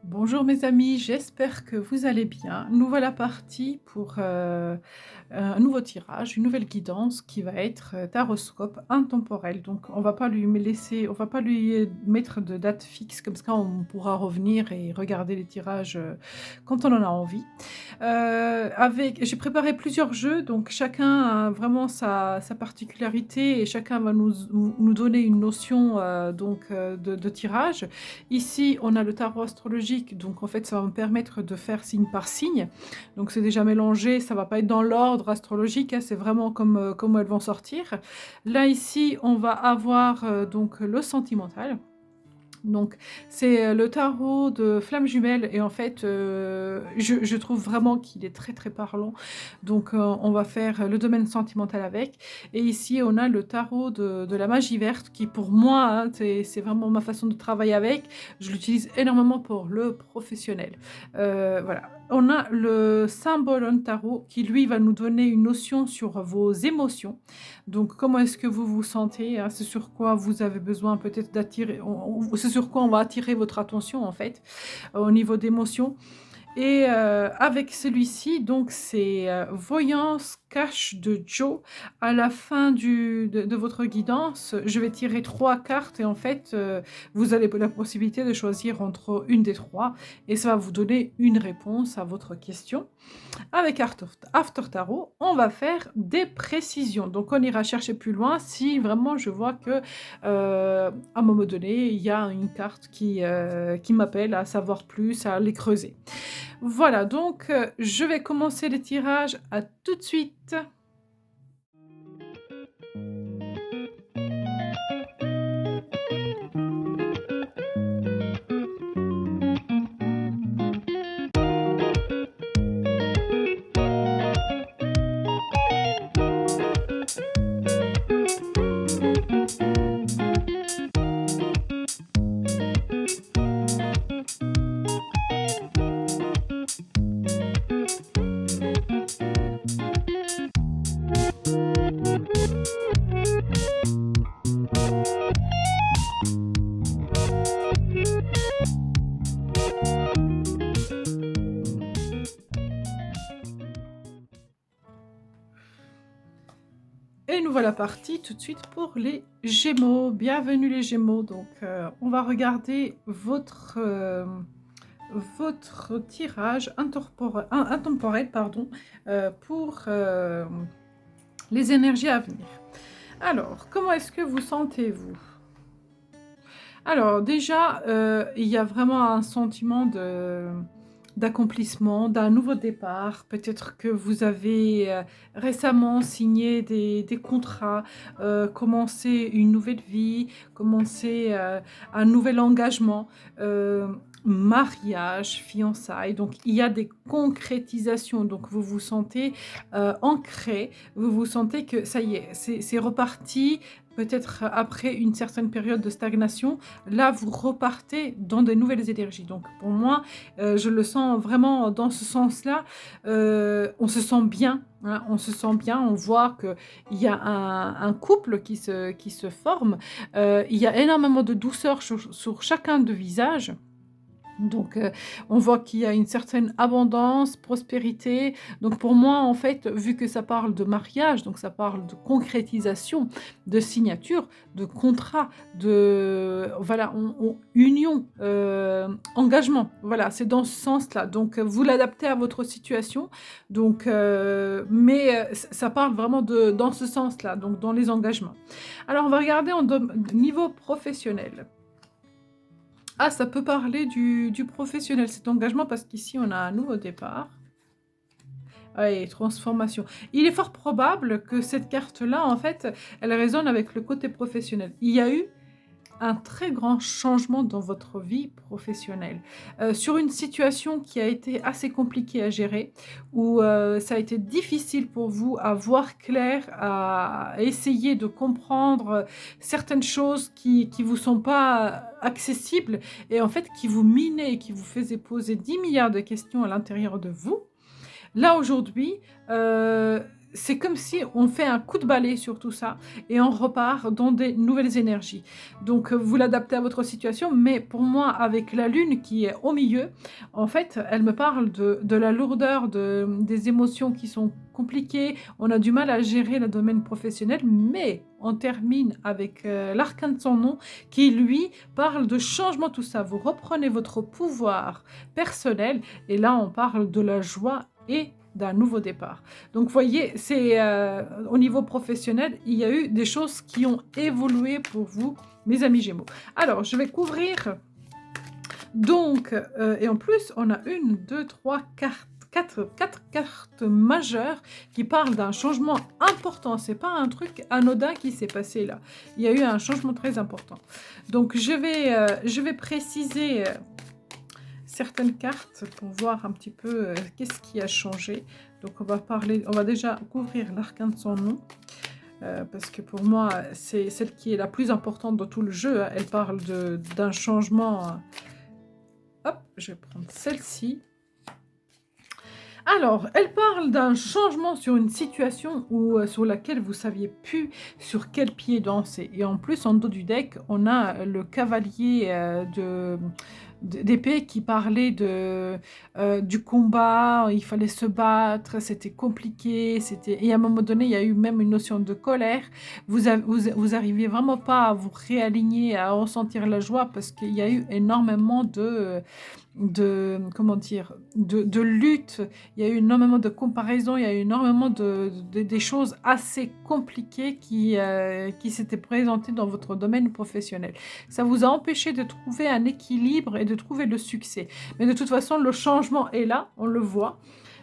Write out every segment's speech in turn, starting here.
Bonjour mes amis, j'espère que vous allez bien. Nous voilà partis pour un nouveau tirage, une nouvelle guidance qui va être taroscope intemporel. Donc on va pas lui mettre de date fixe, comme ça on pourra revenir et regarder les tirages quand on en a envie. J'ai préparé plusieurs jeux, donc chacun a vraiment sa particularité et chacun va nous donner une notion de tirage. Ici, on a le tarot astrologique, donc en fait, ça va me permettre de faire signe par signe. Donc c'est déjà mélangé, ça va pas être dans l'ordre astrologique, hein, c'est vraiment comme elles vont sortir. Là, ici, on va avoir donc le sentimental. Donc c'est, le tarot de flamme jumelle et en fait, je trouve vraiment qu'il est très, très parlant. Donc on va faire le domaine sentimental avec et ici on a le tarot de la magie verte qui pour moi, hein, c'est vraiment ma façon de travailler avec. Je l'utilise énormément pour le professionnel. Voilà. On a le symbole tarot qui lui va nous donner une notion sur vos émotions. Donc, comment est-ce que vous vous sentez, hein? C'est sur quoi vous avez besoin peut-être d'attirer c'est sur quoi on va attirer votre attention, en fait, au niveau d'émotions. Et avec celui-ci, donc c'est, voyance cache de Joe. À la fin de votre guidance, je vais tirer 3 cartes et en fait, vous avez la possibilité de choisir entre une des 3 et ça va vous donner une réponse à votre question. Avec After Tarot, on va faire des précisions. Donc, on ira chercher plus loin si vraiment je vois que, à un moment donné, il y a une carte qui m'appelle à savoir plus, à aller creuser. Voilà, donc, je vais commencer les tirages. À tout de suite. Et nous voilà partis tout de suite pour les Gémeaux. Bienvenue les Gémeaux. Donc, on va regarder votre tirage intemporel, pardon, pour les énergies à venir. Alors, comment est-ce que vous sentez-vous? Alors déjà, il y a vraiment un sentiment d'accomplissement, d'un nouveau départ. Peut-être que vous avez, récemment signé des contrats, commencé une nouvelle vie, commencé, un nouvel engagement, mariage, fiançailles. Donc il y a des concrétisations, donc vous vous sentez, ancré, vous vous sentez que ça y est, c'est reparti. Peut-être après une certaine période de stagnation, là vous repartez dans de nouvelles énergies. Donc pour moi, je le sens vraiment dans ce sens-là. On se sent bien, hein, on se sent bien, on voit qu'il y a un couple qui se forme. Il y a énormément de douceur sur chacun de visages. Donc, on voit qu'il y a une certaine abondance, prospérité. Donc pour moi, en fait, vu que ça parle de mariage, donc ça parle de concrétisation, de signature, de contrat, de voilà, union, engagement. Voilà, c'est dans ce sens-là. Donc, vous l'adaptez à votre situation. Donc, mais ça parle vraiment dans ce sens-là, donc dans les engagements. Alors, on va regarder niveau professionnel. Ah, ça peut parler du professionnel, cet engagement, parce qu'ici, on a un nouveau départ. Ouais, transformation. Il est fort probable que cette carte-là, en fait, elle résonne avec le côté professionnel. Il y a eu un très grand changement dans votre vie professionnelle. Sur une situation qui a été assez compliquée à gérer, où, ça a été difficile pour vous à voir clair, à essayer de comprendre, certaines choses qui vous sont pas accessibles et en fait qui vous minaient et qui vous faisaient poser 10 000 000 de questions à l'intérieur de vous. Là, aujourd'hui, heu, c'est comme si on fait un coup de balai sur tout ça et on repart dans des nouvelles énergies. Donc, vous l'adaptez à votre situation, mais pour moi, avec la lune qui est au milieu, en fait, elle me parle de la lourdeur, des émotions qui sont compliquées. On a du mal à gérer le domaine professionnel, mais on termine avec l'arcane de son nom qui, lui, parle de changement, tout ça. Vous reprenez votre pouvoir personnel et là, on parle de la joie et d'un nouveau départ. Donc, vous voyez, c'est au niveau professionnel, il y a eu des choses qui ont évolué pour vous, mes amis Gémeaux. Alors, je vais couvrir. Donc, et en plus, on a une, deux, trois cartes. Quatre cartes majeures qui parlent d'un changement important. C'est pas un truc anodin qui s'est passé là. Il y a eu un changement très important. Donc, je vais préciser certaines cartes pour voir un petit peu qu'est-ce qui a changé. Donc on va déjà couvrir l'arcane de son nom. Parce que pour moi, c'est celle qui est la plus importante de tout le jeu. Elle parle d'un changement. Hop, je vais prendre celle-ci. Alors, elle parle d'un changement sur une situation sur laquelle vous saviez plus sur quel pied danser. Et en plus, en dos du deck, on a le cavalier d'épée qui parlait du combat, il fallait se battre, c'était compliqué, et à un moment donné, il y a eu même une notion de colère. Vous arriviez vraiment pas à vous réaligner, à ressentir la joie parce qu'il y a eu énormément comment dire, de lutte, il y a eu énormément de comparaisons, il y a eu énormément des choses assez compliquées qui s'étaient présentées dans votre domaine professionnel. Ça vous a empêché de trouver un équilibre et de trouver le succès. Mais de toute façon, le changement est là, on le voit.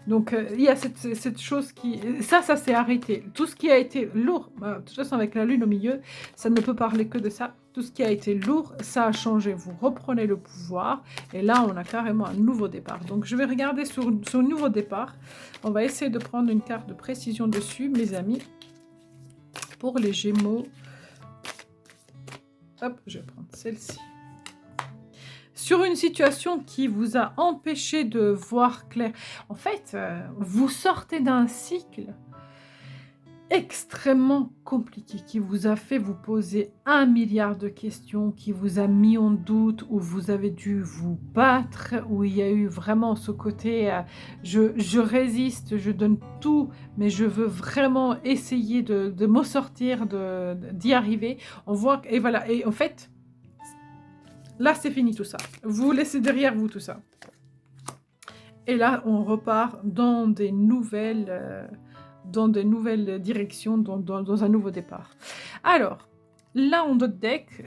Donc, il y a cette chose qui... Ça s'est arrêté. Tout ce qui a été lourd, de toute façon, avec la lune au milieu, ça ne peut parler que de ça. Tout ce qui a été lourd, ça a changé. Vous reprenez le pouvoir. Et là, on a carrément un nouveau départ. Donc, je vais regarder sur un nouveau départ. On va essayer de prendre une carte de précision dessus, mes amis. Pour les Gémeaux. Hop, je vais prendre celle-ci. Sur une situation qui vous a empêché de voir clair. En fait, vous sortez d'un cycle extrêmement compliqué qui vous a fait vous poser 1 milliard de questions, qui vous a mis en doute, où vous avez dû vous battre, où il y a eu vraiment ce côté je résiste, je donne tout, mais je veux vraiment essayer de m'en sortir, d'y arriver. On voit et voilà, et en fait, là, c'est fini tout ça. Vous laissez derrière vous tout ça. Et là, on repart dans des nouvelles directions, dans un nouveau départ. Alors, là, en d'autres deck,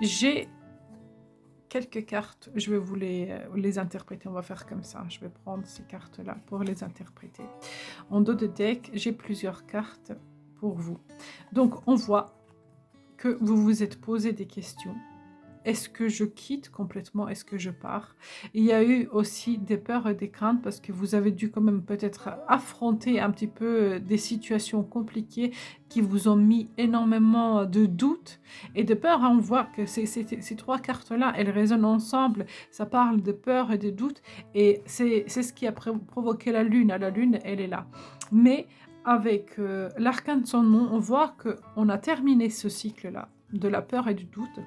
j'ai quelques cartes. Je vais vous les interpréter. On va faire comme ça. Je vais prendre ces cartes-là pour les interpréter. En dos de deck, j'ai plusieurs cartes pour vous. Donc, on voit que vous vous êtes posé des questions. Est-ce que je quitte complètement? Est-ce que je pars? Il y a eu aussi des peurs et des craintes parce que vous avez dû quand même peut-être affronter un petit peu des situations compliquées qui vous ont mis énormément de doutes et de peurs. On voit que ces trois cartes-là, elles résonnent ensemble. Ça parle de peur et de doutes et c'est ce qui a provoqué la lune. La lune, elle est là. Mais avec l'arcane de son nom, on voit qu'on a terminé ce cycle-là de la peur et du doute,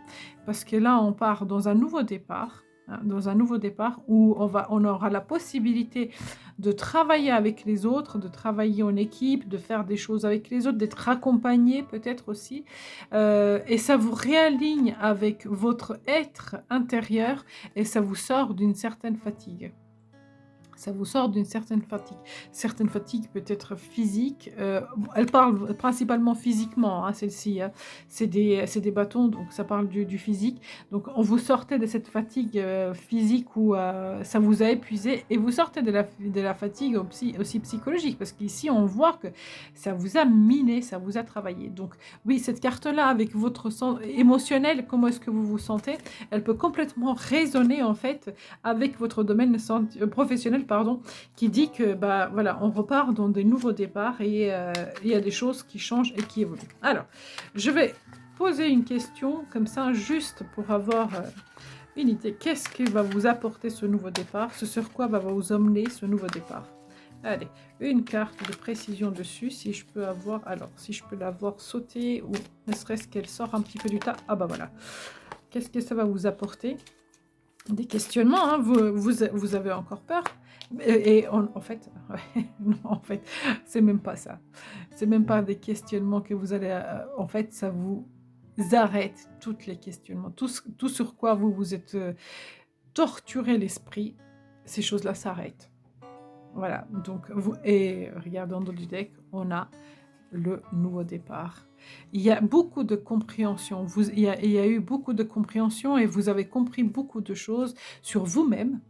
parce que là, on part dans un nouveau départ, dans un nouveau départ où on aura la possibilité de travailler avec les autres, de travailler en équipe, de faire des choses avec les autres, d'être accompagné peut-être aussi, et ça vous réaligne avec votre être intérieur et ça vous sort d'une certaine fatigue. Ça vous sort d'une certaine fatigue. Certaines fatigues peut être physique. Elle parle principalement physiquement, hein, celle-ci. Hein. C'est des bâtons, donc ça parle du physique. Donc on vous sortez de cette fatigue physique où ça vous a épuisé et vous sortez de la fatigue aussi psychologique parce qu'ici on voit que ça vous a miné, ça vous a travaillé. Donc oui, cette carte-là avec votre sens émotionnel, comment est-ce que vous vous sentez, elle peut complètement résonner en fait avec votre domaine professionnel, qui dit que voilà, on repart dans des nouveaux départs et il y a des choses qui changent et qui évoluent. Alors, je vais poser une question comme ça, juste pour avoir une idée. Qu'est-ce qui va vous apporter ce nouveau départ? Ce sur quoi va vous emmener ce nouveau départ? Allez, une carte de précision dessus, si je peux avoir, alors, si je peux l'avoir sautée, ou ne serait-ce qu'elle sort un petit peu du tas. Ah bah voilà. Qu'est-ce que ça va vous apporter? Des questionnements, hein, vous avez encore peur. Et en fait, ouais, non, en fait, c'est même pas ça. C'est même pas des questionnements que vous allez... en fait, ça vous arrête tous les questionnements. Tout sur quoi vous vous êtes torturé l'esprit, ces choses-là s'arrêtent. Voilà, donc, et regardons dans du deck, on a le nouveau départ. Il y a beaucoup de compréhension, il y a eu beaucoup de compréhension et vous avez compris beaucoup de choses sur vous-même.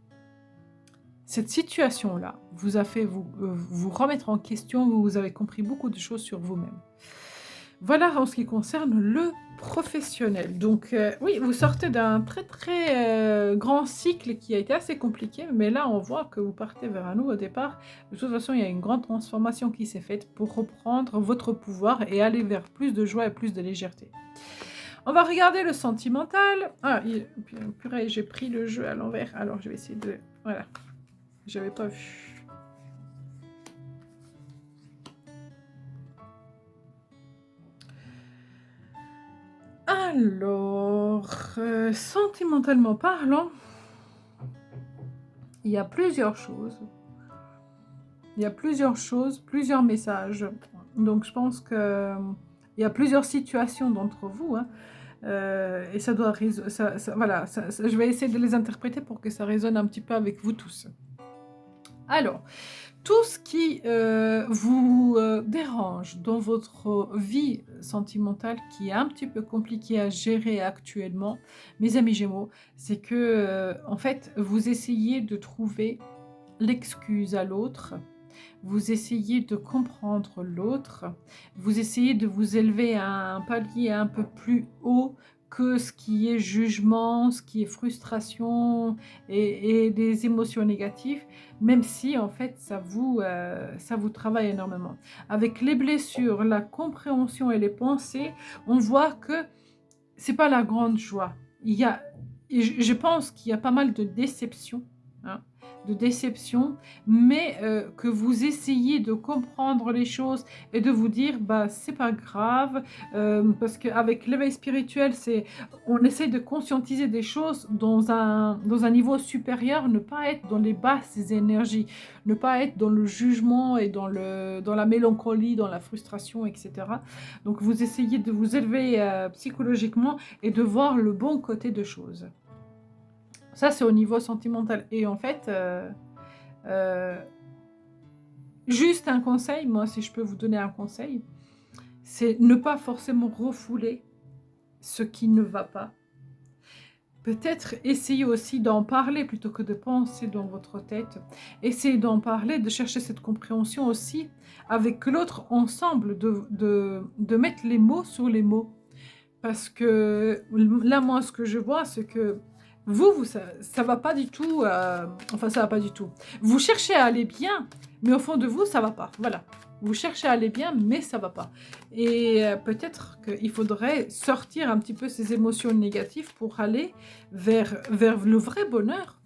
Cette situation-là vous a fait vous remettre en question, vous avez compris beaucoup de choses sur vous-même. Voilà en ce qui concerne le professionnel. Donc oui, vous sortez d'un très très grand cycle qui a été assez compliqué, mais là on voit que vous partez vers un nouveau départ. De toute façon, il y a une grande transformation qui s'est faite pour reprendre votre pouvoir et aller vers plus de joie et plus de légèreté. On va regarder le sentimental. Ah, purée, j'ai pris le jeu à l'envers. Alors je vais essayer de... Voilà, j'avais pas vu. Alors, sentimentalement parlant, il y a plusieurs choses. Il y a plusieurs choses, plusieurs messages. Donc, je pense que il y a plusieurs situations d'entre vous. Hein, et ça doit... voilà, je vais essayer de les interpréter pour que ça résonne un petit peu avec vous tous. Alors, tout ce qui vous dérange dans votre vie sentimentale, qui est un petit peu compliqué à gérer actuellement, mes amis Gémeaux, c'est que, en fait, vous essayez de trouver l'excuse à l'autre, vous essayez de comprendre l'autre, vous essayez de vous élever à un palier un peu plus haut que ce qui est jugement, ce qui est frustration et des émotions négatives, même si en fait ça vous travaille énormément. Avec les blessures, la compréhension et les pensées, on voit que c'est pas la grande joie. Je pense qu'il y a pas mal de déception, hein, mais que vous essayez de comprendre les choses et de vous dire, bah c'est pas grave, parce qu'avec l'éveil spirituel, on essaie de conscientiser des choses dans un niveau supérieur, ne pas être dans les basses énergies, ne pas être dans le jugement et dans la mélancolie, dans la frustration, etc. Donc vous essayez de vous élever psychologiquement et de voir le bon côté de choses. Ça, c'est au niveau sentimental. Et en fait, juste un conseil, moi, si je peux vous donner un conseil, c'est ne pas forcément refouler ce qui ne va pas. Peut-être essayer aussi d'en parler plutôt que de penser dans votre tête. Essayez d'en parler, de chercher cette compréhension aussi avec l'autre ensemble, de mettre les mots sur les mots. Parce que là, moi, ce que je vois, c'est que ça va pas du tout. Enfin, ça va pas du tout. Vous cherchez à aller bien, mais au fond de vous, ça va pas. Voilà. Vous cherchez à aller bien, mais ça va pas. Et peut-être qu'il faudrait sortir un petit peu ces émotions négatives pour aller vers le vrai bonheur.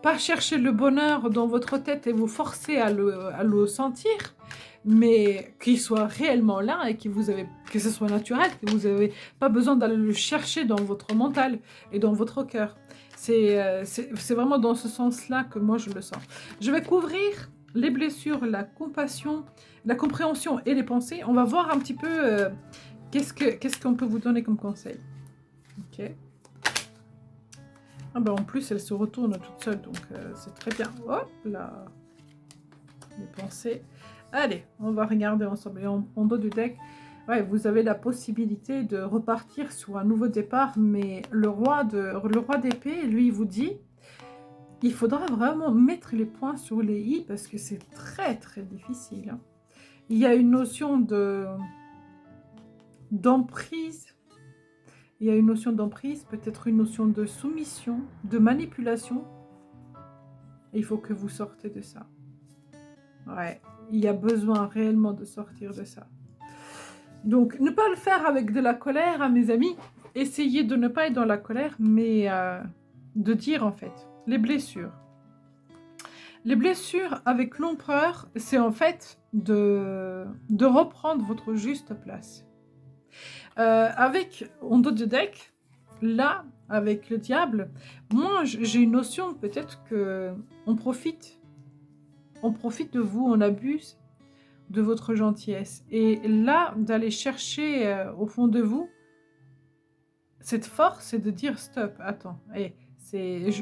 Pas chercher le bonheur dans votre tête et vous forcer à le sentir, mais qu'il soit réellement là et que ce soit naturel, que vous n'avez pas besoin d'aller le chercher dans votre mental et dans votre cœur. C'est vraiment dans ce sens-là que moi je le sens. Je vais couvrir les blessures, la compassion, la compréhension et les pensées. On va voir un petit peu qu'est-ce qu'on peut vous donner comme conseil. Ok. Ah ben en plus, elle se retourne toute seule, donc c'est très bien. Hop là, les pensées. Allez, on va regarder ensemble. Et en dos du deck, ouais, vous avez la possibilité de repartir sur un nouveau départ, mais le roi d'épée, lui, vous dit, il faudra vraiment mettre les points sur les i parce que c'est très très difficile. Hein. Il y a une notion d'emprise. Il y a une notion d'emprise, peut-être une notion de soumission, de manipulation. Et il faut que vous sortez de ça. Ouais, il y a besoin réellement de sortir de ça. Donc, ne pas le faire avec de la colère, hein, mes amis. Essayez de ne pas être dans la colère, mais de dire en fait les blessures. Les blessures avec l'empereur, c'est en fait de reprendre votre juste place. Avec en dos de deck, là, avec le diable, moi j'ai une notion peut-être que on profite de vous, on abuse de votre gentillesse. Et là, d'aller chercher au fond de vous cette force, c'est de dire stop, attends, et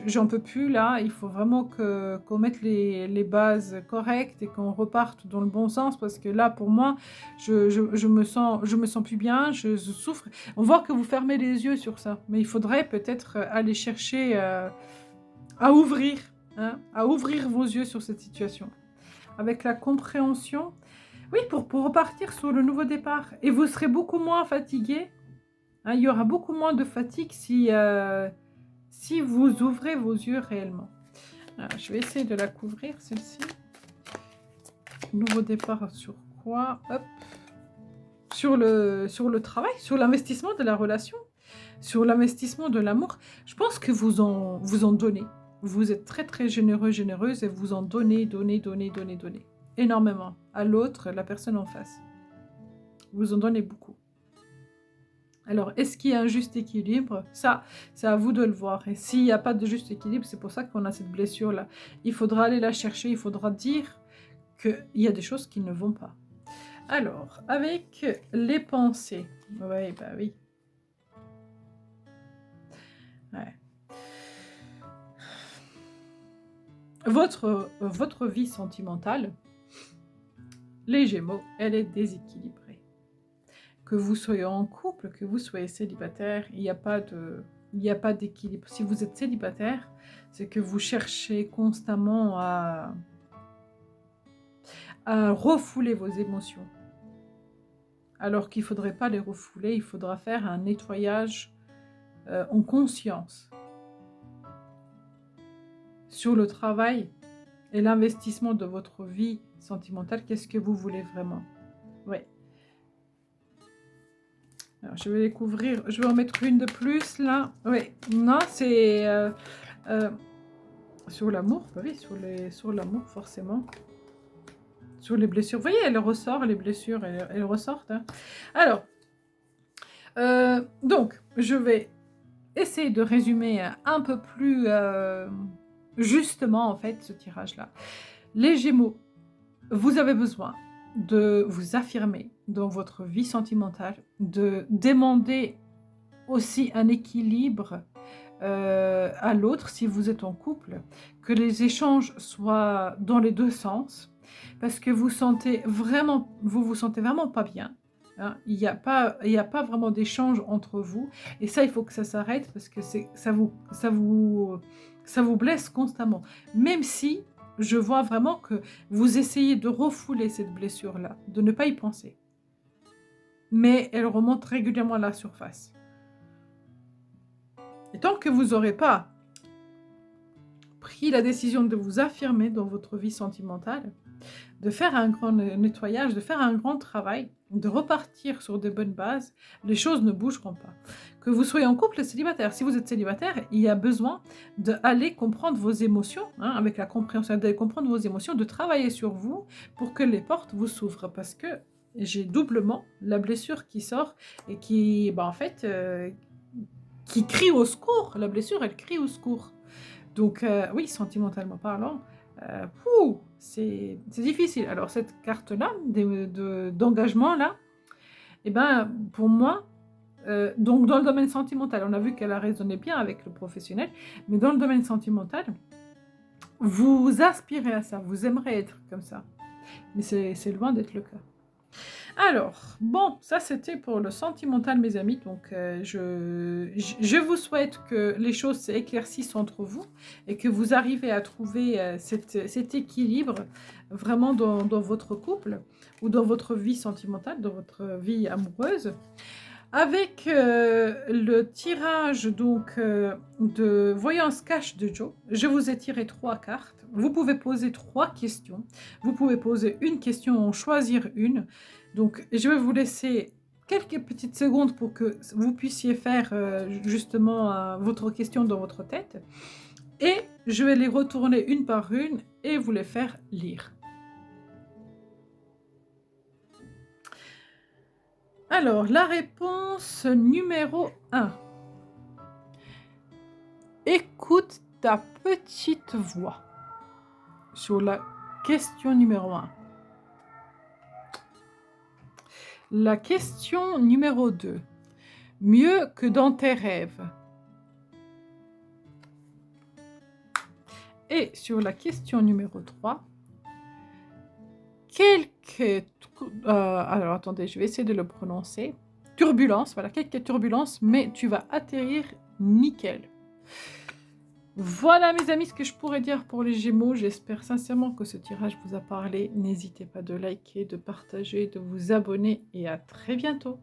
j'en peux plus là, il faut vraiment qu'on mette les bases correctes et qu'on reparte dans le bon sens parce que là, pour moi, je me sens plus bien, je souffre. On voit que vous fermez les yeux sur ça, mais il faudrait peut-être aller chercher à ouvrir, hein, à ouvrir vos yeux sur cette situation. Avec la compréhension, oui, pour repartir sur le nouveau départ. Et vous serez beaucoup moins fatigué. Hein, il y aura beaucoup moins de fatigue si vous ouvrez vos yeux réellement. Alors, je vais essayer de la couvrir, celle-ci. Nouveau départ sur quoi? Hop. Sur le travail, sur l'investissement de la relation, sur l'investissement de l'amour. Je pense que vous en donnez. Vous êtes très très généreux, généreuse et vous en donnez, énormément à l'autre, la personne en face. Vous en donnez beaucoup. Alors, est-ce qu'il y a un juste équilibre? Ça, c'est à vous de le voir. Et s'il n'y a pas de juste équilibre, c'est pour ça qu'on a cette blessure-là. Il faudra aller la chercher, il faudra dire qu'il y a des choses qui ne vont pas. Alors, avec les pensées. Oui, bah oui. Ouais. Votre vie sentimentale, les Gémeaux, elle est déséquilibrée. Que vous soyez en couple, que vous soyez célibataire, il n'y a pas d'équilibre. Si vous êtes célibataire, c'est que vous cherchez constamment à refouler vos émotions. Alors qu'il ne faudrait pas les refouler, il faudra faire un nettoyage en conscience. Sur le travail et l'investissement de votre vie sentimentale, qu'est-ce que vous voulez vraiment? Oui. Alors, je vais les couvrir. Je vais en mettre une de plus là. Oui, non, c'est sur l'amour. Bah oui, sur l'amour forcément. Sur les blessures. Vous voyez, elle ressort, les blessures, elles ressortent. Hein. Alors, donc, je vais essayer de résumer un peu plus justement en fait ce tirage-là. Les Gémeaux, vous avez besoin de vous affirmer dans votre vie sentimentale, de demander aussi un équilibre à l'autre si vous êtes en couple, que les échanges soient dans les deux sens, parce que vous vous sentez vraiment pas bien. Hein. Il n'y a pas vraiment d'échange entre vous, et ça, il faut que ça s'arrête parce que ça vous blesse constamment. Même si je vois vraiment que vous essayez de refouler cette blessure-là, de ne pas y penser. Mais elle remonte régulièrement à la surface. Et tant que vous n'aurez pas pris la décision de vous affirmer dans votre vie sentimentale, de faire un grand nettoyage, de faire un grand travail, de repartir sur de bonnes bases, les choses ne bougeront pas. Que vous soyez en couple ou célibataire, si vous êtes célibataire, il y a besoin d'aller comprendre vos émotions, hein, avec la compréhension, d'aller comprendre vos émotions, de travailler sur vous pour que les portes vous s'ouvrent, parce que j'ai doublement la blessure qui sort et qui, en fait, qui crie au secours. La blessure, elle crie au secours. Donc, oui, sentimentalement parlant, c'est difficile. Alors, cette carte-là, d'engagement-là, eh ben, pour moi, donc dans le domaine sentimental, on a vu qu'elle a résonné bien avec le professionnel, mais dans le domaine sentimental, vous aspirez à ça, vous aimeriez être comme ça. Mais c'est loin d'être le cas. Alors, bon, ça c'était pour le sentimental, mes amis. Donc, je vous souhaite que les choses s'éclaircissent entre vous et que vous arrivez à trouver cet équilibre vraiment dans votre couple ou dans votre vie sentimentale, dans votre vie amoureuse. Avec le tirage donc de Voyance Cash de Joe, je vous ai tiré 3 cartes. Vous pouvez poser 3 questions. Vous pouvez poser une question, en choisir une. Donc, je vais vous laisser quelques petites secondes pour que vous puissiez faire justement votre question dans votre tête. et je vais les retourner une par une et vous les faire lire. Alors, la réponse numéro 1. Écoute ta petite voix sur la question numéro 1. La question numéro 2. Mieux que dans tes rêves. Et sur la question numéro 3. Alors attendez, je vais essayer de le prononcer. Turbulence, voilà, quelques turbulences, mais tu vas atterrir nickel. Voilà mes amis ce que je pourrais dire pour les Gémeaux. J'espère sincèrement que ce tirage vous a parlé. N'hésitez pas de liker, de partager, de vous abonner et à très bientôt.